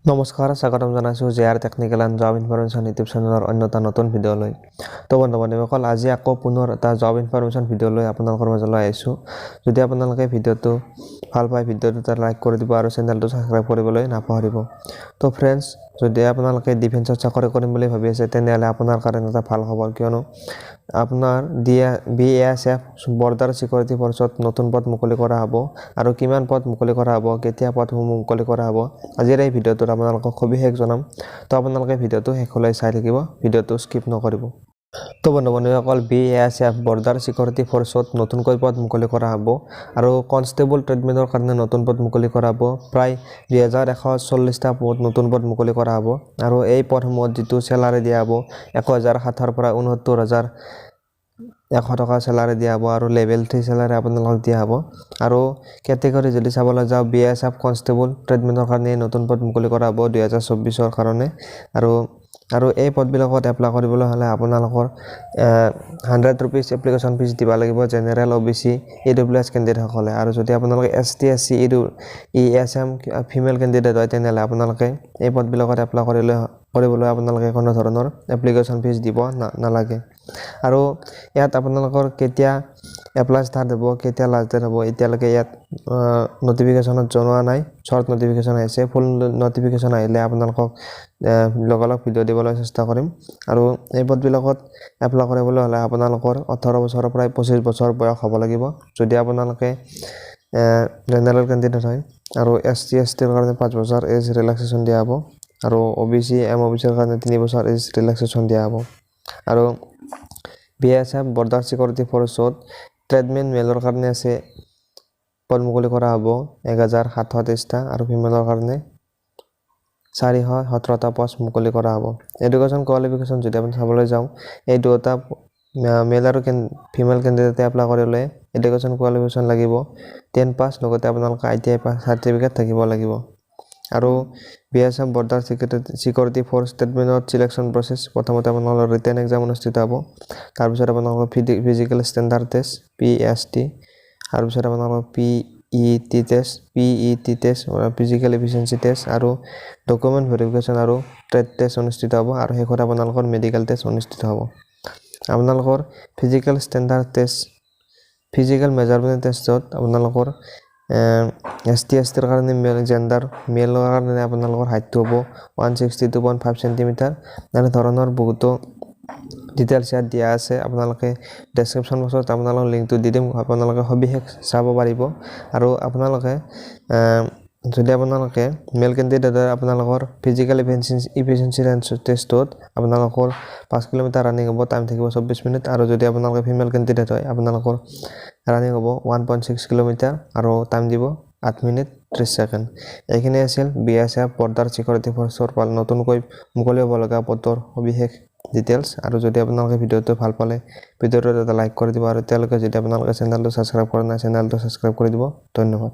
নমস্কাৰ স্বাগতম জনাইছোঁ J R technical and job information YouTube চেনেলৰ অন্য এটা নতুন ভিডিঅ'লৈ। তো বন্ধু-বান্ধৱীসকল, আজি আকৌ পুনৰ এটা জব ইনফৰমেশ্যন ভিডিঅ'লৈ আপোনালোকৰ মাজলৈ আহিছোঁ। যদি আপোনালোকে ভিডিঅ'টো ভাল পায়, ভিডিঅ'টো এটা লাইক কৰি দিব আৰু চেনেলটো ছাবস্ক্ৰাইব কৰিবলৈ নাপাহৰিব। তো ফ্ৰেণ্ডছ, যদি আপোনালোকে ডিফেন্সত চাকৰি কৰিম বুলি ভাবি আছে, তেনেহ'লে আপোনাৰ কাৰণে এটা ভাল খবৰ, কিয়নো আপোনাৰ BASF বৰ্ডাৰ ছিকিউৰিটি ফ'ৰ্চত নতুন পদ মুকলি কৰা হ'ব। আৰু কিমান পদ মুকলি কৰা হ'ব, কেতিয়া পদসমূহ মুকলি কৰা হ'ব, আজিৰ এই ভিডিঅ'টোত আপোনালোকক সবিশেষ জনাম। তো আপোনালোকে ভিডিঅ'টো শেষলৈ চাই থাকিব, ভিডিঅ'টো স্কিপ নকৰিব। তো বন্ধু-বান্ধৱীসকল, BASF বৰ্ডাৰ ছিকিউৰিটি ফ'ৰ্চত নতুনকৈ পদ মুকলি কৰা হ'ব আৰু কনষ্টেবল ট্ৰেডমেনৰ কাৰণে নতুন পদ মুকলি কৰা হ'ব। প্ৰায় 2140টা পদ নতুন পদ মুকলি কৰা হ'ব আৰু এই পদসমূহত যিটো চেলাৰী দিয়া হ'ব 10,700 পৰা 69,100 টকা চেলাৰী দিয়া হ'ব আৰু লেভেল 3 চেলাৰী আপোনালোকক দিয়া হ'ব। আৰু কেটেগৰী যদি চাবলৈ যাওঁ, BASF কনষ্টেবল ট্ৰেডমেনৰ কাৰণে নতুন পদ মুকলি কৰা হ'ব 2024ৰ কাৰণে। আৰু এই পদবিলাকত এপ্লাই কৰিবলৈ হ'লে আপোনালোকৰ 100 ৰুপিজ এপ্লিকেশ্যন ফিজ দিব লাগিব, জেনেৰেল OBC EWS কেণ্ডিডেটসকলে। আৰু যদি আপোনালোকে ST SC ESM female candidate হয়, তেনেহ'লে আপোনালোকে এই পদবিলাকত এপ্লাই কৰিবলৈ আপোনালোকে কোনো ধৰণৰ এপ্লিকেশ্যন ফিজ দিব নালাগে। আৰু ইয়াত আপোনালোকৰ কেতিয়া এপ্লাই ষ্টাৰ্ট হ'ব, কেতিয়া লাষ্ট ডেট হ'ব, এতিয়ালৈকে ইয়াত নটিফিকেশ্যনত জনোৱা নাই। শ্বৰ্ট নটিফিকেশ্যন আহিছে, ফুল নটিফিকেশ্যন আহিলে আপোনালোকক লগালগ ভিডিঅ' দিবলৈ চেষ্টা কৰিম। আৰু এই পদবিলাকত এপ্লাই কৰিবলৈ হ'লে আপোনালোকৰ 18 বছৰৰ পৰা 25 বছৰ বয়স হ'ব লাগিব, যদি আপোনালোকে জেনেৰেল কেণ্ডিডেট হয়। আৰু ST STৰ কাৰণে 5 বছৰ এজ ৰিলেক্সেশ্যন দিয়া হ'ব আৰু OBC MOBCৰ কাৰণে 3 বছৰ এজ ৰিলেক্সেশ্যন দিয়া হ'ব। আৰু BASF বৰ্ডাৰ ছিকিউৰিটি ফ'ৰ্চত ট্ৰেডমেন মেলৰ কাৰণে আছে পদ মুকলি কৰা হ'ব 1723টা আৰু ফিমেলৰ কাৰণে 417টা পষ্ট মুকলি কৰা হ'ব। এডুকেশ্যন কোৱালিফিকেশ্যন যদি আপুনি চাবলৈ যাওঁ, এই দুটা মেল আৰু ফিমেল কেণ্ডিডেটে এপ্লাই কৰিলে এডুকেশ্যন কোৱালিফিকেশ্যন লাগিব 10 পাছ, লগতে আপোনালোকৰ ITI পাছ চাৰ্টিফিকেট থাকিব লাগিব। আৰু BASF বৰ্ডাৰ ছিকিউৰিটি ফ'ৰ্চ ট্ৰেডমেনত ছিলেকশ্যন প্ৰচেছ, প্ৰথমতে আপোনালোকৰ ৰিটেন এক্সাম অনুষ্ঠিত হ'ব, তাৰপিছত আপোনালোকৰ ফিজিকেল ষ্টেণ্ডাৰ্ড টেষ্ট PST, তাৰপিছত আপোনালোকৰ PET test physical efficiency test আৰু ডকুমেণ্ট ভেৰিফিকেশ্যন আৰু ট্ৰেড টেষ্ট অনুষ্ঠিত হ'ব। আৰু শেষত আপোনালোকৰ মেডিকেল টেষ্ট অনুষ্ঠিত হ'ব। আপোনালোকৰ physical standard test, physical measurement টেষ্টত আপোনালোকৰ ST STৰ কাৰণে মেলৰ কাৰণে আপোনালোকৰ হাইটটো হ'ব 162.5 চেণ্টিমিটাৰ। এনে ধৰণৰ বহুতো ডিটেইলছ ইয়াত দিয়া আছে, আপোনালোকে ডেছক্ৰিপশ্যন বক্সত আপোনালোকৰ লিংকটো দি দিম, আপোনালোকে সবিশেষ চাব পাৰিব। আৰু আপোনালোকে যদি আপোনালোকে মেল কেণ্ডিডেট হয়, আপোনালোকৰ ফিজিকেল এফিচিয়েঞ্চি টেষ্টত আপোনালোকৰ 5 কিলোমিটাৰ ৰানিং হ'ব, টাইম থাকিব 24 মিনিট। আৰু যদি আপোনালোকে ফিমেল কেণ্ডিডেট হয়, আপোনালোকৰ ৰানিং হ'ব 1.6 কিলোমিটাৰ আৰু টাইম দিব 8 মিনিট 30 ছেকেণ্ড। এইখিনি আছিল BASF বৰ্ডাৰ ছিকিউৰিটি ফ'ৰ্চৰ নতুনকৈ মুকলি হ'ব লগা পদৰ সবিশেষ ডিটেইলছ। আৰু যদি আপোনালোকে ভিডিঅ'টো ভাল পালে, ভিডিঅ'টো এটা লাইক কৰি দিব। আৰু তেওঁলোকে যদি আপোনালোকে চেনেলটো ছাবস্ক্ৰাইব কৰা নাই, চেনেলটো ছাবস্ক্ৰাইব কৰি দিব। ধন্যবাদ।